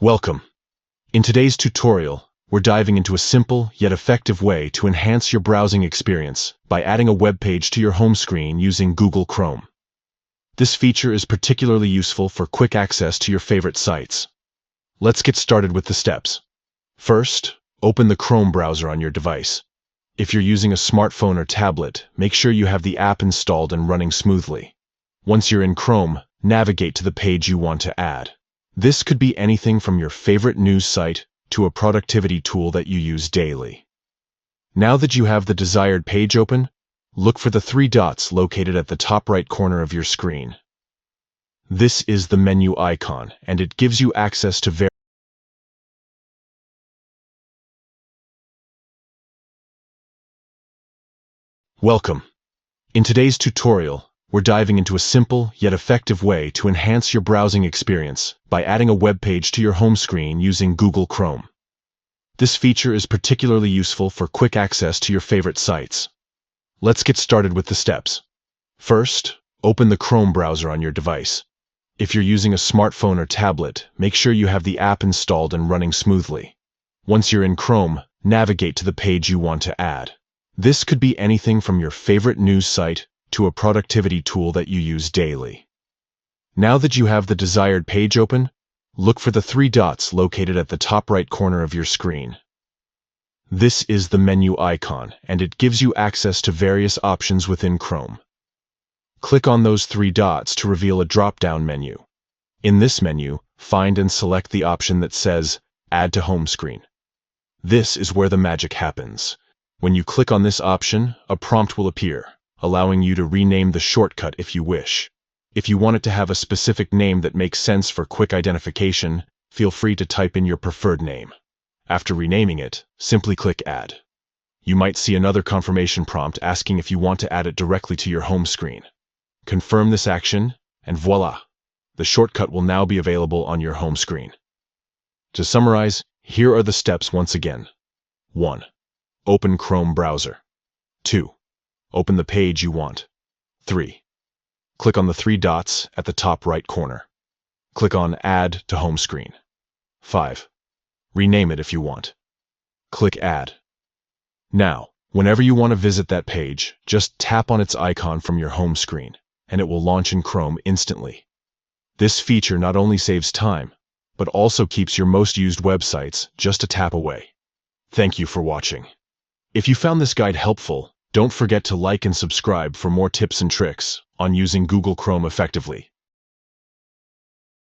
Welcome. In today's tutorial, we're diving into a simple yet effective way to enhance your browsing experience by adding a web page to your home screen using Google Chrome. This feature is particularly useful for quick access to your favorite sites. Let's get started with the steps. First, open the Chrome browser on your device. If you're using a smartphone or tablet, make sure you have the app installed and running smoothly. Once you're in Chrome, navigate to the page you want to add. This could be anything from your favorite news site to a productivity tool that you use daily. Now that you have the desired page open, look for the three dots located at the top right corner of your screen. This is the menu icon, and it gives you access to Welcome. In today's tutorial, we're diving into a simple yet effective way to enhance your browsing experience by adding a web page to your home screen using Google Chrome. This feature is particularly useful for quick access to your favorite sites. Let's get started with the steps. First, open the Chrome browser on your device. If you're using a smartphone or tablet, make sure you have the app installed and running smoothly. Once you're in Chrome, navigate to the page you want to add. This could be anything from your favorite news site to a productivity tool that you use daily. Now that you have the desired page open, look for the three dots located at the top right corner of your screen. This is the menu icon, and it gives you access to various options within Chrome. Click on those three dots to reveal a drop-down menu. In this menu, find and select the option that says Add to Home Screen. This is where the magic happens. When you click on this option, a prompt will appear, allowing you to rename the shortcut if you wish. If you want it to have a specific name that makes sense for quick identification, feel free to type in your preferred name. After renaming it, simply click Add. You might see another confirmation prompt asking if you want to add it directly to your home screen. Confirm this action, and voila! The shortcut will now be available on your home screen. To summarize, here are the steps once again. 1. Open Chrome browser. 2. Open the page you want. 3. Click on the three dots at the top right corner. Click on Add to Home Screen. 5. Rename it if you want. Click Add. Now, whenever you want to visit that page, just tap on its icon from your home screen, and it will launch in Chrome instantly. This feature not only saves time, but also keeps your most used websites just a tap away. Thank you for watching. If you found this guide helpful, don't forget to like and subscribe for more tips and tricks on using Google Chrome effectively.